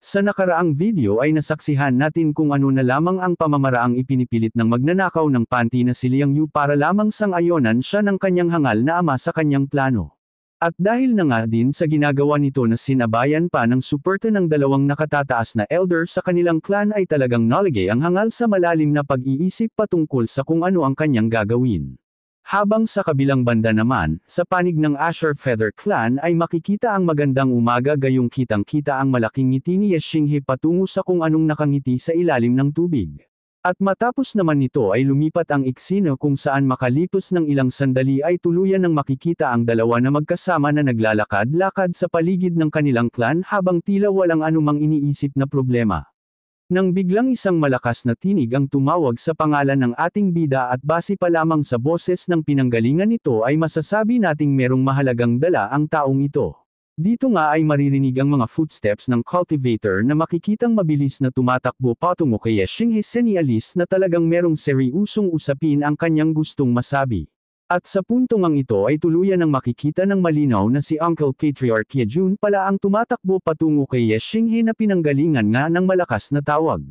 Sa nakaraang video ay nasaksihan natin kung ano na lamang ang pamamaraang ipinipilit ng magnanakaw ng panty na si Liang Yu para lamang sang-ayonan siya ng kanyang hangal na ama sa kanyang plano. At dahil na nga din sa ginagawa nito na sinabayan pa ng suporta ng dalawang nakatataas na elder sa kanilang clan ay talagang naligay ang hangal sa malalim na pag-iisip patungkol sa kung ano ang kanyang gagawin. Habang sa kabilang banda naman, sa panig ng Asher Feather Clan ay makikita ang magandang umaga gayong kitang-kita ang malaking ngiti ni Yeshinghe patungo sa kung anong nakangiti sa ilalim ng tubig. At matapos naman nito ay lumipat ang eksena kung saan makalipas ng ilang sandali ay tuluyan ng makikita ang dalawa na magkasama na naglalakad-lakad sa paligid ng kanilang clan habang tila walang anumang iniisip na problema. Nang biglang isang malakas na tinig ang tumawag sa pangalan ng ating bida at base pa lamang sa boses ng pinanggalingan nito ay masasabi nating merong mahalagang dala ang taong ito. Dito nga ay maririnig ang mga footsteps ng cultivator na makikitang mabilis na tumatakbo patungo kay Yeshinghe Senialis na talagang merong seryusong usapin ang kanyang gustong masabi. At sa puntong ang ito ay tuluyan ng makikita ng malinaw na si Uncle Patriarch Yejun pala ang tumatakbo patungo kay Yeshinghe na pinanggalingan nga ng malakas na tawag.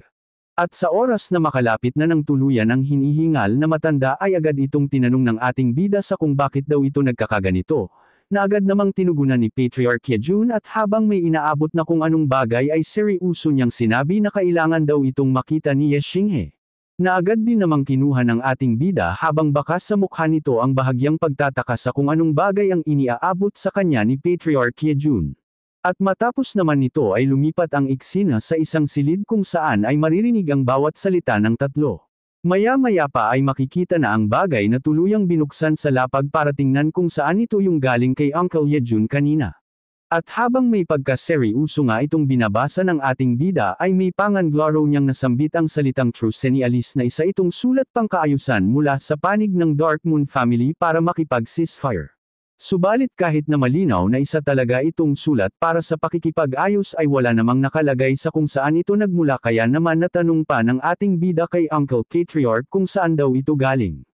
At sa oras na makalapit na ng tuluyan ang hinihingal na matanda ay agad itong tinanong ng ating bida sa kung bakit daw ito nagkakaganito, na agad namang tinugunan ni Patriarch Yejun at habang may inaabot na kung anong bagay ay seryoso niyang sinabi na kailangan daw itong makita ni Yeshinghe. Na agad din namang kinuha ng ating bida habang baka sa mukha nito ang bahagyang pagtataka sa kung anong bagay ang iniaabot sa kanya ni Patriarch Yejun. At matapos naman nito ay lumipat ang eksena sa isang silid kung saan ay maririnig ang bawat salita ng tatlo. Maya-maya pa ay makikita na ang bagay na tuluyang binuksan sa lapag para tingnan kung saan ito yung galing kay Uncle Yejun kanina. At habang may pagkaseryoso nga itong binabasa ng ating bida ay may panganglaro niyang nasambit ang salitang True Senialis na isa itong sulat pangkaayusan mula sa panig ng Dark Moon family para makipag-ceasefire. Subalit kahit na malinaw na isa talaga itong sulat para sa pakikipag-ayos ay wala namang nakalagay sa kung saan ito nagmula kaya naman natanong pa ng ating bida kay Uncle Patriarch kung saan daw ito galing.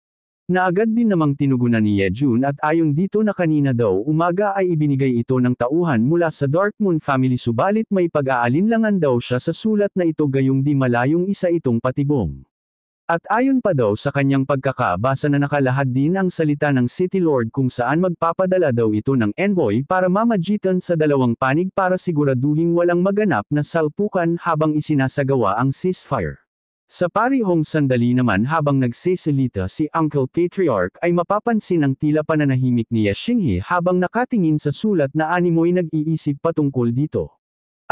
Na agad din namang tinugunan ni Yejun at ayon dito na kanina daw umaga ay ibinigay ito ng tauhan mula sa Dark Moon family subalit may pag-aalinlangan daw siya sa sulat na ito gayong di malayong isa itong patibong. At ayon pa daw sa kanyang pagkakabasa na nakalahad din ang salita ng City Lord kung saan magpapadala daw ito ng envoy para mamagitan sa dalawang panig para siguraduhing walang maganap na salpukan habang isinasagawa ang ceasefire. Sa parihong sandali naman habang nagseselita si Uncle Patriarch ay mapapansin ang tila pananahimik ni Yeshinghe habang nakatingin sa sulat na animoy nag-iisip patungkol dito.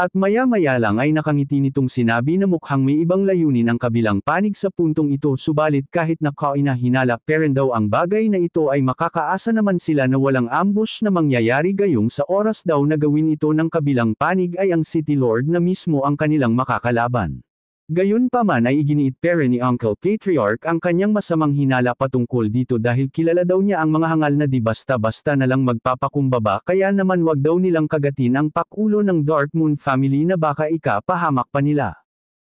At maya-maya lang ay nakangiti nitong sinabi na mukhang may ibang layunin ang kabilang panig sa puntong ito subalit kahit na kainahinala pa rin daw ang bagay na ito ay makakaasa naman sila na walang ambush na mangyayari gayong sa oras daw na gawin ito ng kabilang panig ay ang City Lord na mismo ang kanilang makakalaban. Gayunpaman ay iginiit pa rin ni Uncle Patriarch ang kanyang masamang hinala patungkol dito dahil kilala daw niya ang mga hangal na di basta-basta na lang magpapakumbaba kaya naman wag daw nilang kagatin ang pakulo ng Dark Moon family na baka ikapahamak pa nila.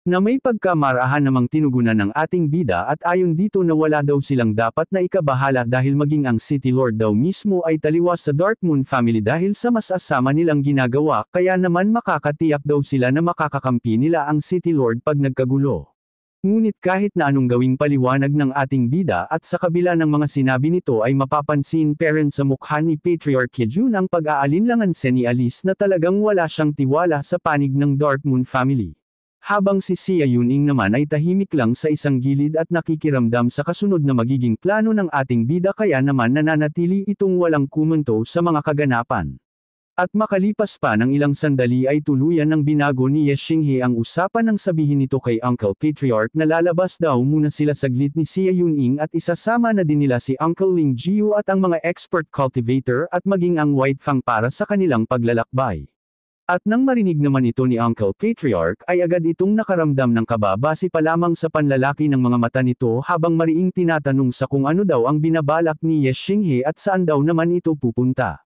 Na may pagkamarahan namang tinugunan ng ating bida at ayon dito na wala daw silang dapat na ikabahala dahil maging ang City Lord daw mismo ay taliwas sa Dark Moon family dahil sa mas asama nilang ginagawa kaya naman makakatiyak daw sila na makakakampi nila ang City Lord pag nagkagulo. Ngunit kahit na anong gawing paliwanag ng ating bida at sa kabila ng mga sinabi nito ay mapapansin pa rin sa mukha ni Patriarch Yejun ang pag-aalinlangan Senialis na talagang wala siyang tiwala sa panig ng Dark Moon family. Habang si Xia Yuning naman ay tahimik lang sa isang gilid at nakikiramdam sa kasunod na magiging plano ng ating bida kaya naman nananatili itong walang komento sa mga kaganapan. At makalipas pa ng ilang sandali ay tuluyan ng binago ni Yeshinghe ang usapan nang sabihin nito kay Uncle Patriarch na lalabas daw muna sila saglit ni Xia Yuning at isasama na din nila si Uncle Ling Jiu at ang mga expert cultivator at maging ang White Fang para sa kanilang paglalakbay. At nang marinig naman ito ni Uncle Patriarch ay agad itong nakaramdam ng kaba base pa lamang sa panlalaki ng mga mata nito habang mariing tinatanong sa kung ano daw ang binabalak ni Yeshinghe at saan daw naman ito pupunta.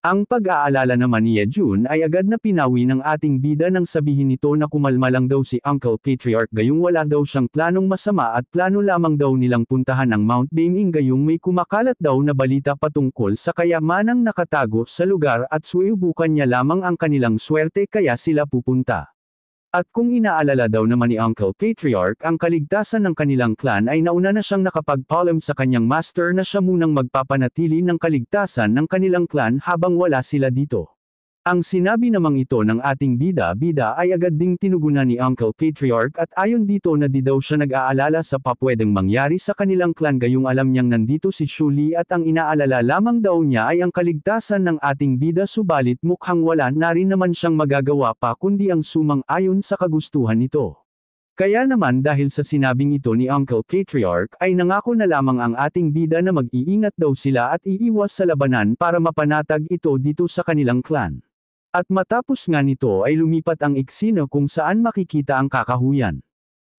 Ang pag-aalala naman ni Yejun ay agad na pinawi ng ating bida nang sabihin nito na kumalma lang daw si Uncle Patriarch gayong wala daw siyang planong masama at plano lamang daw nilang puntahan ang Mount Baming gayong may kumakalat daw na balita patungkol sa kayamanang nakatago sa lugar at suiubukan niya lamang ang kanilang swerte kaya sila pupunta. At kung inaalala daw naman ni Uncle Patriarch ang kaligtasan ng kanilang clan ay nauna na siyang nakapagpaalam sa kanyang master na siya munang magpapanatili ng kaligtasan ng kanilang clan habang wala sila dito. Ang sinabi namang ito ng ating bida-bida ay agad ding tinugunan ni Uncle Patriarch at ayon dito na di daw siya nag-aalala sa papwedeng mangyari sa kanilang clan gayong alam niyang nandito si Shuli at ang inaalala lamang daw niya ay ang kaligtasan ng ating bida subalit mukhang wala na rin naman siyang magagawa pa kundi ang sumang-ayon sa kagustuhan nito. Kaya naman dahil sa sinabing ito ni Uncle Patriarch ay nangako na lamang ang ating bida na mag-iingat daw sila at iiwas sa labanan para mapanatag ito dito sa kanilang clan. At matapos nga nito ay lumipat ang eksena kung saan makikita ang kakahuyan.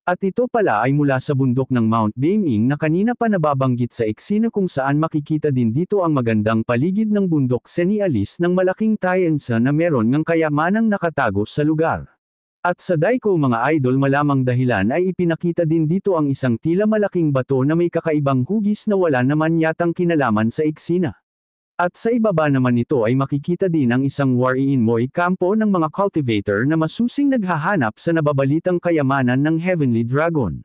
At ito pala ay mula sa bundok ng Mount Baiming na kanina pa nababanggit sa eksena kung saan makikita din dito ang magandang paligid ng bundok senialis ng malaking tayensa na meron ngang kayamanang nakatago sa lugar. At sa Daiko mga idol malamang dahilan ay ipinakita din dito ang isang tila malaking bato na may kakaibang hugis na wala naman yatang kinalaman sa eksena. At sa ibaba naman nito ay makikita din ang isang Wariinmoy kampo ng mga cultivator na masusing naghahanap sa nababalitang kayamanan ng Heavenly Dragon.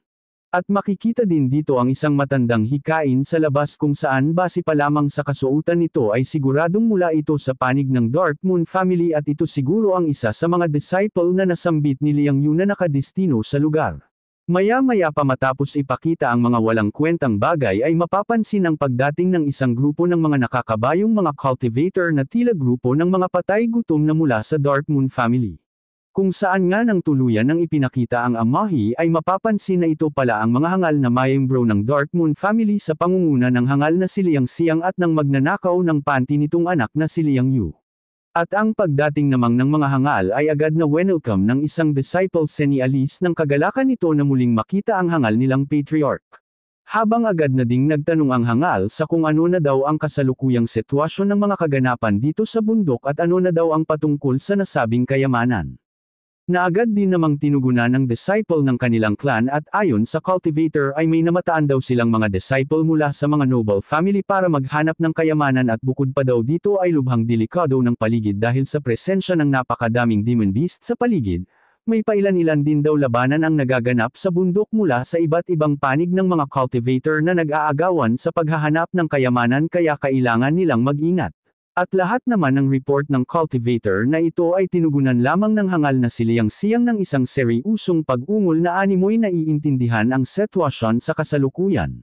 At makikita din dito ang isang matandang hikain sa labas kung saan base pa lamang sa kasuotan nito ay siguradong mula ito sa panig ng Dark Moon family at ito siguro ang isa sa mga disciple na nasambit ni Liang Yu na nakadestino sa lugar. Maya-maya pa matapos ipakita ang mga walang kwentang bagay ay mapapansin ang pagdating ng isang grupo ng mga nakakabayong mga cultivator na tila grupo ng mga patay gutom na mula sa Dark Moon family. Kung saan nga nang tuluyan ng ipinakita ang amahi ay mapapansin na ito pala ang mga hangal na miyembro ng Dark Moon family sa pangunguna ng hangal na si Liang Xiang at ng magnanakaw ng panty nitong anak na si Liang Yu. At ang pagdating namang ng mga hangal ay agad na welcome ng isang disciple senialis ng kagalakan nito na muling makita ang hangal nilang patriarch. Habang agad na ding nagtanong ang hangal sa kung ano na daw ang kasalukuyang sitwasyon ng mga kaganapan dito sa bundok at ano na daw ang patungkol sa nasabing kayamanan. Na agad din namang tinugunan ng disciple ng kanilang clan at ayon sa cultivator ay may namataan daw silang mga disciple mula sa mga noble family para maghanap ng kayamanan at bukod pa daw dito ay lubhang delikado ng paligid dahil sa presensya ng napakadaming demon beast sa paligid, may pailan-ilan din daw labanan ang nagaganap sa bundok mula sa iba't ibang panig ng mga cultivator na nag-aagawan sa paghahanap ng kayamanan kaya kailangan nilang mag-ingat. At lahat naman ng report ng cultivator na ito ay tinugunan lamang ng hangal na si Liang Xiang ng isang seryusong pag-ungol na animoy naiintindihan ang sitwasyon sa kasalukuyan.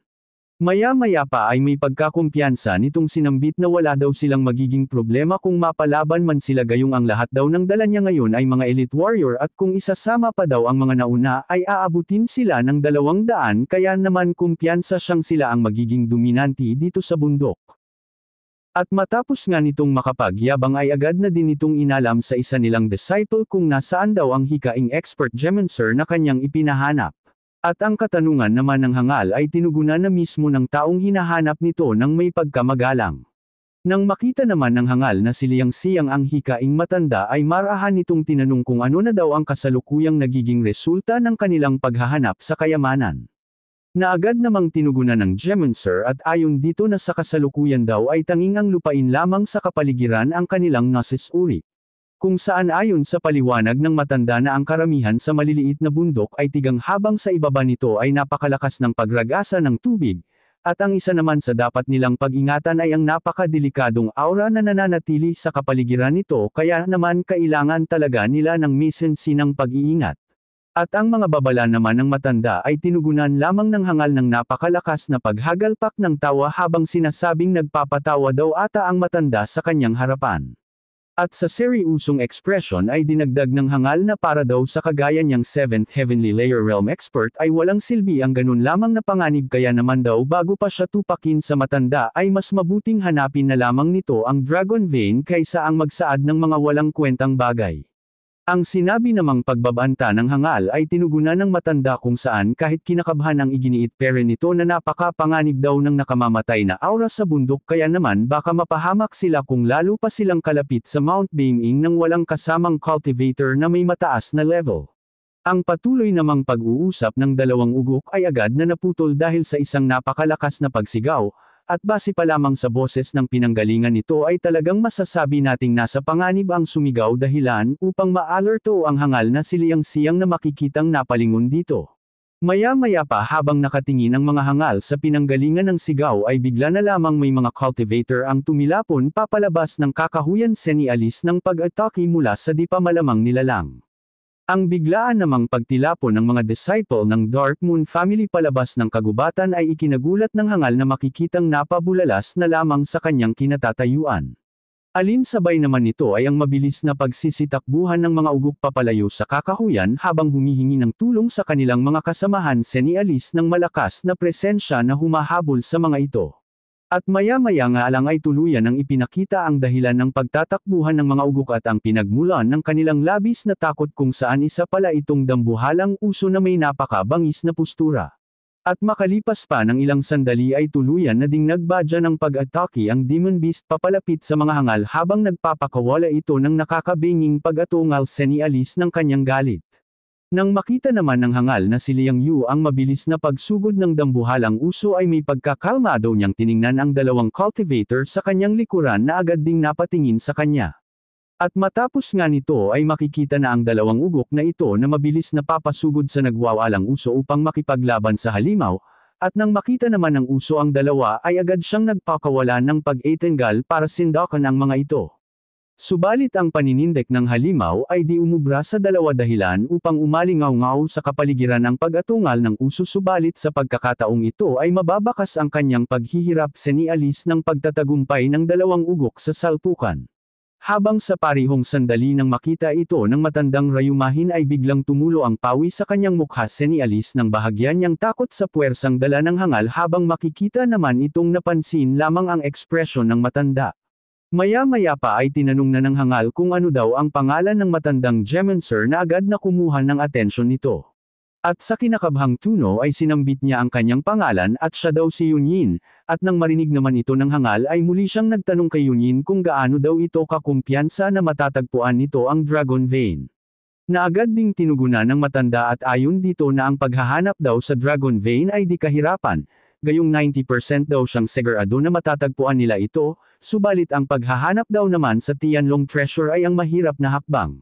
Maya-maya pa ay may pagkakumpiyansa nitong sinambit na wala daw silang magiging problema kung mapalaban man sila gayong ang lahat daw ng dala niya ngayon ay mga elite warrior at kung isasama pa daw ang mga nauna ay aabutin sila ng 200 kaya naman kumpiyansa siyang sila ang magiging dominante dito sa bundok. At matapos nga nitong makapagyabang ay agad na din itong inalam sa isa nilang disciple kung nasaan daw ang hikaing expert gemancer na kanyang ipinahanap. At ang katanungan naman ng hangal ay tinugunan na mismo ng taong hinahanap nito ng may pagkamagalang. Nang makita naman ng hangal na si Liang Xiang ang hikaing matanda ay marahan nitong tinanong kung ano na daw ang kasalukuyang nagiging resulta ng kanilang paghahanap sa kayamanan. Na agad namang tinugunan ng gemancer at ayon dito na sa kasalukuyan daw ay tanging ang lupain lamang sa kapaligiran ang kanilang gnosis uri. Kung saan ayon sa paliwanag ng matanda na ang karamihan sa maliliit na bundok ay tigang habang sa ibaba nito ay napakalakas ng pagragasa ng tubig, at ang isa naman sa dapat nilang pag-ingatan ay ang napakadelikadong aura na nananatili sa kapaligiran nito kaya naman kailangan talaga nila ng misensinang pag-iingat. At ang mga babala naman ng matanda ay tinugunan lamang ng hangal ng napakalakas na paghagalpak ng tawa habang sinasabing nagpapatawa daw ata ang matanda sa kanyang harapan. At sa seryusong ekspresyon ay dinagdag ng hangal na para daw sa kagaya niyang 7th Heavenly Layer Realm Expert ay walang silbi ang ganun lamang na panganib kaya naman daw bago pa siya tupakin sa matanda ay mas mabuting hanapin na lamang nito ang Dragon Vein kaysa ang magsaad ng mga walang kwentang bagay. Ang sinabi namang pagbabanta ng hangal ay tinugunan ng matanda kung saan kahit kinakabahan ang iginiit pere nito na napakapanganib daw ng nakamamatay na aura sa bundok kaya naman baka mapahamak sila kung lalo pa silang kalapit sa Mount Baiming nang walang kasamang cultivator na may mataas na level. Ang patuloy namang pag-uusap ng dalawang ugok ay agad na naputol dahil sa isang napakalakas na pagsigaw, at base pa lamang sa boses ng pinanggalingan nito ay talagang masasabi nating nasa panganib ang sumigaw dahilan upang ma-alerto ang hangal na si Liang Xiang na makikitang napalingon dito. Maya-maya pa habang nakatingin ang mga hangal sa pinanggalingan ng sigaw ay bigla na lamang may mga cultivator ang tumilapon papalabas ng kakahuyan senialis ng pag-atake mula sa di pa malamang nilalang. Ang biglaan namang pagtilapon ng mga disciple ng Dark Moon family palabas ng kagubatan ay ikinagulat ng hangal na makikitang napabulalas na lamang sa kanyang kinatatayuan. Alinsabay naman nito ay ang mabilis na pagsisitakbuhan ng mga ugok papalayo sa kakahuyan habang humihingi ng tulong sa kanilang mga kasamahan senialis ng malakas na presensya na humahabol sa mga ito. At maya-maya nga lang ay tuluyan ang ipinakita ang dahilan ng pagtatakbuhan ng mga ugok at ang pinagmulan ng kanilang labis na takot kung saan isa pala itong dambuhalang uso na may napakabangis na postura. At makalipas pa ng ilang sandali ay tuluyan na ding nagbadya ng pag-atake ang Demon Beast papalapit sa mga hangal habang nagpapakawala ito ng nakakabinging pag-atungal senialis ng kanyang galit. Nang makita naman ng hangal na si Liang Yu ang mabilis na pagsugod ng dambuhalang uso ay may pagkakalmado niyang tiningnan ang dalawang cultivator sa kanyang likuran na agad ding napatingin sa kanya. At matapos nga nito ay makikita na ang dalawang ugok na ito na mabilis na papasugod sa nagwawalang uso upang makipaglaban sa halimaw, at nang makita naman ng uso ang dalawa ay agad siyang nagpakawala ng pag-etenggal para sindakan ang mga ito. Subalit ang paninindek ng halimaw ay di umubra sa dalawa dahilan upang umalingaw-ngaw sa kapaligiran ng pag-atungal ng uso subalit sa pagkakataong ito ay mababakas ang kanyang paghihirap senialis ng pagtatagumpay ng dalawang ugok sa salpukan. Habang sa parihong sandali nang makita ito ng matandang rayumahin ay biglang tumulo ang pawi sa kanyang mukha senialis ng bahagyan niyang takot sa puwersang dala ng hangal habang makikita naman itong napansin lamang ang ekspresyon ng matanda. Maya-maya pa ay tinanong na ng hangal kung ano daw ang pangalan ng matandang Gemoncer na agad na kumuha ng atensyon nito. At sa kinakabhang tuno ay sinambit niya ang kanyang pangalan at siya daw si Yunyin, at nang marinig naman ito ng hangal ay muli siyang nagtanong kay Yunyin kung gaano daw ito kakumpiyansa na matatagpuan nito ang Dragon Vein. Na agad ding tinugunan ng matanda at ayon dito na ang paghahanap daw sa Dragon Vein ay di kahirapan, gayong 90% daw siyang segurado na matatagpuan nila ito, subalit ang paghahanap daw naman sa Tianlong Treasure ay ang mahirap na hakbang.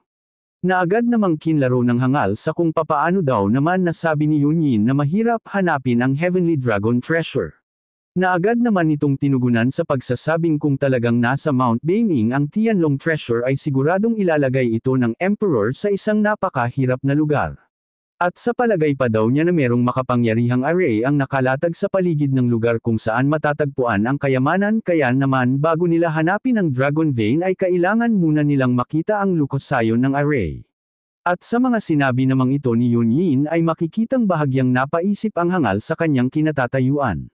Na agad namang kinlaro ng hangal sa kung papaano daw naman nasabi ni Yunyin na mahirap hanapin ang Heavenly Dragon Treasure. Na agad naman itong tinugunan sa pagsasabing kung talagang nasa Mount Beiming ang Tianlong Treasure ay siguradong ilalagay ito ng Emperor sa isang napakahirap na lugar. At sa palagay pa daw niya na merong makapangyarihang array ang nakalatag sa paligid ng lugar kung saan matatagpuan ang kayamanan kaya naman bago nila hanapin ang Dragon Vein ay kailangan muna nilang makita ang lukosayon ng array. At sa mga sinabi namang ito ni Yunyin ay makikitang bahagyang napaisip ang hangal sa kanyang kinatatayuan.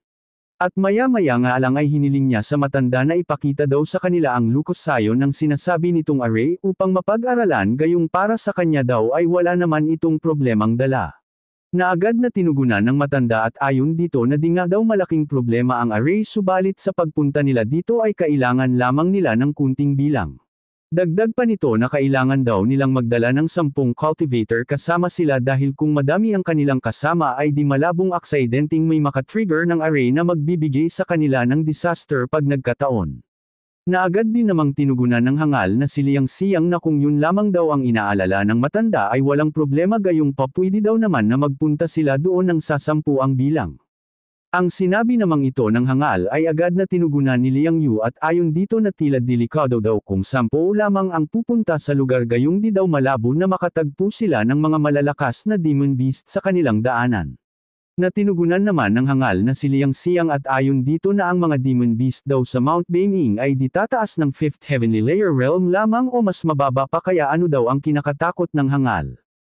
At maya-maya nga lang ay hiniling niya sa matanda na ipakita daw sa kanila ang lukosayon ng sinasabi nitong array upang mapag-aralan gayong para sa kanya daw ay wala naman itong problemang dala. Na agad na tinugunan ng matanda at ayon dito na di nga daw malaking problema ang array subalit sa pagpunta nila dito ay kailangan lamang nila ng kunting bilang. Dagdag pa nito na kailangan daw nilang magdala ng 10 cultivator kasama sila dahil kung madami ang kanilang kasama ay di malabong aksidenteng may makatrigger ng array na magbibigay sa kanila ng disaster pag nagkataon. Na agad din namang tinugunan ng hangal na si Liang Xiang na kung yun lamang daw ang inaalala ng matanda ay walang problema gayong pa pwede daw naman na magpunta sila doon ng sa 10 ang bilang. Ang sinabi namang ito ng hangal ay agad na tinugunan ni Liang Yu at ayon dito na tila delikado daw kung 10 lamang ang pupunta sa lugar gayong di daw malabo na makatagpo sila ng mga malalakas na demon beast sa kanilang daanan. Na tinugunan naman ng hangal na si Liang Xiang at ayon dito na ang mga demon beast daw sa Mount Beiming ay di tataas ng 5th Heavenly Layer Realm lamang o mas mababa pa kaya ano daw ang kinakatakot ng hangal.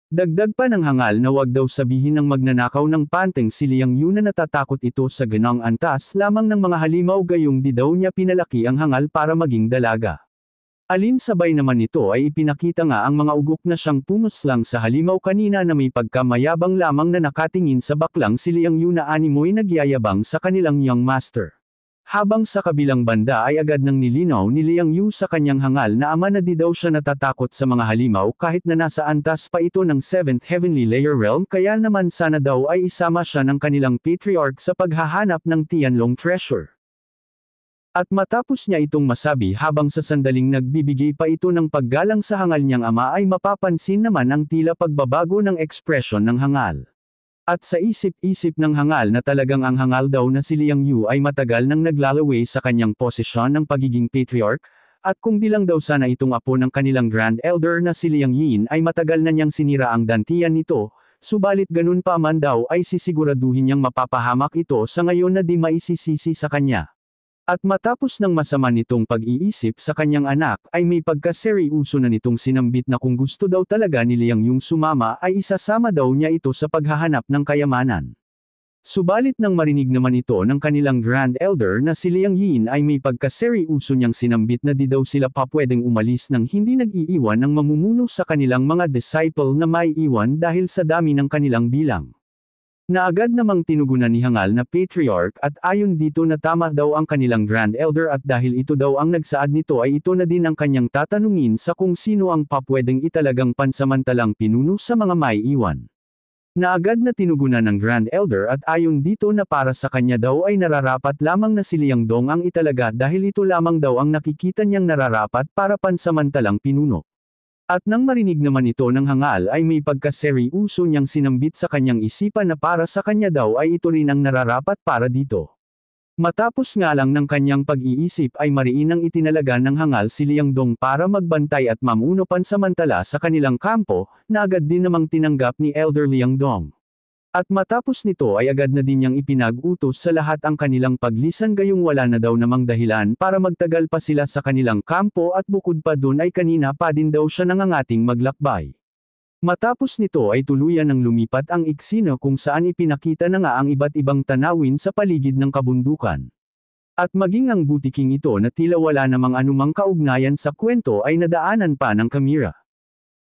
Dagdag pa ng hangal na wag daw sabihin ng magnanakaw ng panteng si Liang Yu na natatakot ito sa ganang antas lamang ng mga halimaw gayong di daw niya pinalaki ang hangal para maging dalaga. Alinsabay naman nito ay ipinakita nga ang mga ugok na siyang pumuslang sa halimaw kanina na may pagkamayabang lamang na nakatingin sa baklang si Liang Yu na animoy nagyayabang sa kanilang young master. Habang sa kabilang banda ay agad nang nilinaw ni Liang Yu sa kanyang hangal na ama na di daw siya natatakot sa mga halimaw kahit na nasa antas pa ito ng 7th Heavenly Layer Realm kaya naman sana daw ay isama siya ng kanilang patriarch sa paghahanap ng Tianlong Treasure. At matapos niya itong masabi habang sa sandaling nagbibigay pa ito ng paggalang sa hangal niyang ama ay mapapansin naman ang tila pagbabago ng ekspresyon ng hangal. At sa isip-isip ng hangal na talagang ang hangal daw na si Liang Yu ay matagal nang naglalaway sa kanyang posisyon ng pagiging patriarch, at kung di lang daw sana itong apo ng kanilang Grand Elder na si Liang Yin ay matagal na niyang sinira ang dantian nito, subalit ganun pa man daw ay sisiguraduhin niyang mapapahamak ito sa ngayon na di maisisisi sa kanya. At matapos ng masama nitong pag-iisip sa kanyang anak ay may pagkaseryoso na nitong sinambit na kung gusto daw talaga ni Liang Yung sumama ay isasama daw niya ito sa paghahanap ng kayamanan. Subalit nang marinig naman ito ng kanilang Grand Elder na si Liang Yin ay may pagkaseryoso niyang sinambit na di daw sila pa pwedeng umalis nang hindi nag-iiwan ng mamumuno sa kanilang mga disciple na maiiwan dahil sa dami ng kanilang bilang. Na agad namang tinugunan ni hangal na patriarch at ayon dito na tama daw ang kanilang Grand Elder at dahil ito daw ang nagsaad nito ay ito na din ang kanyang tatanungin sa kung sino ang papwedeng italagang pansamantalang pinuno sa mga maiiwan. Na agad na tinugunan ng Grand Elder at ayon dito na para sa kanya daw ay nararapat lamang na si Liang Dong ang italaga dahil ito lamang daw ang nakikita niyang nararapat para pansamantalang pinuno. At nang marinig naman ito ng hangal ay may pagkaseryoso niyang sinambit sa kanyang isipan na para sa kanya daw ay ito rin ang nararapat para dito. Matapos nga lang ng kanyang pag-iisip ay mariin ang itinalaga ng hangal si Liang Dong para magbantay at mamuno pansamantala sa kanilang kampo, na agad din namang tinanggap ni Elder Liang Dong. At matapos nito ay agad na din niyang ipinag-utos sa lahat ang kanilang paglisan gayong wala na daw namang dahilan para magtagal pa sila sa kanilang kampo at bukod pa dun ay kanina pa din daw siya nangangating maglakbay. Matapos nito ay tuluyan ng lumipat ang eksena kung saan ipinakita na nga ang iba't ibang tanawin sa paligid ng kabundukan. At maging ang butiking ito na tila wala namang anumang kaugnayan sa kwento ay nadaanan pa ng kamera.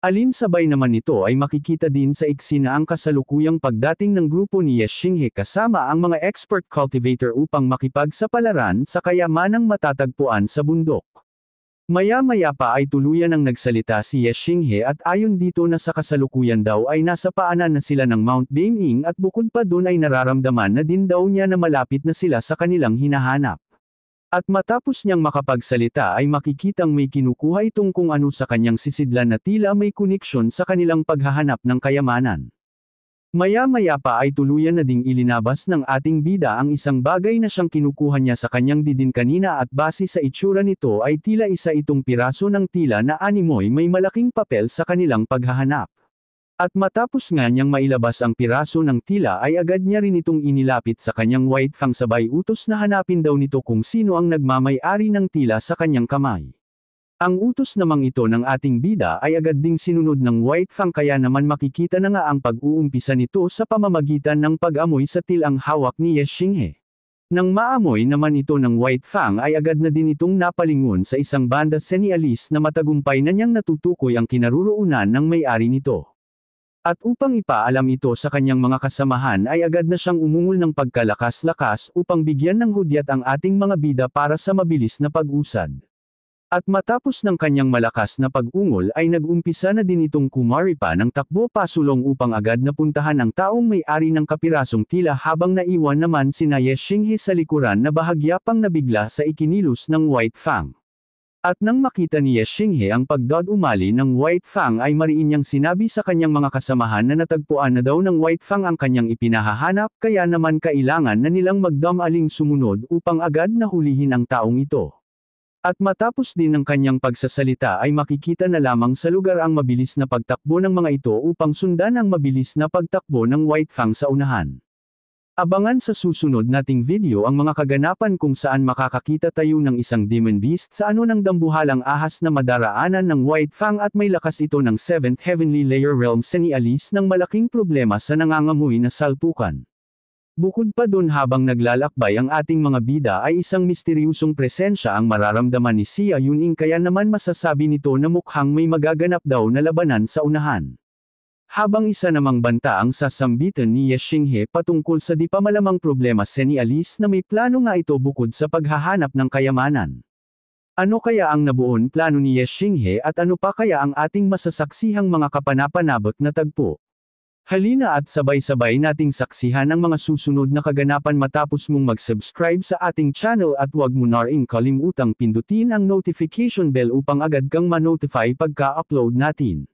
Alinsabay naman nito ay makikita din sa eksena ang kasalukuyang pagdating ng grupo ni Ye Xinghe kasama ang mga expert cultivator upang makipagsapalaran sa kayamanang matatagpuan sa bundok. Maya-maya pa ay tuluyan ang nagsalita si Ye Xinghe at ayon dito na sa kasalukuyan daw ay nasa paanan na sila ng Mount Beiming at bukod pa dun ay nararamdaman na din daw niya na malapit na sila sa kanilang hinahanap. At matapos niyang makapagsalita ay makikitang may kinukuha itong kung ano sa kanyang sisidlan na tila may koneksyon sa kanilang paghahanap ng kayamanan. Maya-maya pa ay tuluyan na ding ilinabas ng ating bida ang isang bagay na siyang kinukuha niya sa kanyang didin kanina at base sa itsura nito ay tila isa itong piraso ng tila na animoy may malaking papel sa kanilang paghahanap. At matapos nga niyang mailabas ang piraso ng tila ay agad niya rin itong inilapit sa kanyang White Fang sabay utos na hanapin daw nito kung sino ang nagmamay-ari ng tila sa kanyang kamay. Ang utos namang ito ng ating bida ay agad ding sinunod ng White Fang kaya naman makikita na nga ang pag-uumpisa nito sa pamamagitan ng pag-amoy sa tilang hawak ni Ye Xinghe. Nang maamoy naman ito ng White Fang ay agad na din itong napalingon sa isang banda senialis na matagumpay na niyang natutukoy ang kinaroroonan ng may-ari nito. At upang ipaalam ito sa kanyang mga kasamahan ay agad na siyang umungol ng pagkalakas-lakas upang bigyan ng hudyat ang ating mga bida para sa mabilis na pag-usad. At matapos ng kanyang malakas na pag-ungol ay nag-umpisa na din itong kumari pa ng takbo pasulong upang agad na puntahan ang taong may-ari ng kapirasong tila habang naiwan naman si Ye Xinghe sa likuran na bahagya pang nabigla sa ikinilos ng White Fang. At nang makita ni Ye Xinghe ang pagdad-umali ng White Fang ay mariin niyang sinabi sa kanyang mga kasamahan na natagpuan na daw ng White Fang ang kanyang ipinahahanap kaya naman kailangan na nilang magdamaling sumunod upang agad na hulihin ang taong ito. At matapos din ng kanyang pagsasalita ay makikita na lamang sa lugar ang mabilis na pagtakbo ng mga ito upang sundan ang mabilis na pagtakbo ng White Fang sa unahan. Abangan sa susunod nating video ang mga kaganapan kung saan makakakita tayo ng isang demon beast sa ano ng dambuhalang ahas na madaraanan ng White Fang at may lakas ito ng 7th Heavenly Layer Realm senialis ng malaking problema sa nangangamoy na salpukan. Bukod pa dun habang naglalakbay ang ating mga bida ay isang misteryusong presensya ang mararamdaman ni Xia Yuning kaya naman masasabi nito na mukhang may magaganap daw na labanan sa unahan. Habang isa namang banta ang sasambitan ni Ye Xinghe patungkol sa di pa malamang problema senialis na may plano nga ito bukod sa paghahanap ng kayamanan. Ano kaya ang nabuon plano ni Ye Xinghe at ano pa kaya ang ating masasaksihang mga kapanapanabik na tagpo? Halina at sabay-sabay nating saksihan ang mga susunod na kaganapan matapos mong mag-subscribe sa ating channel at huwag mo na rin kalimutang pindutin ang notification bell upang agad kang ma-notify pagka-upload natin.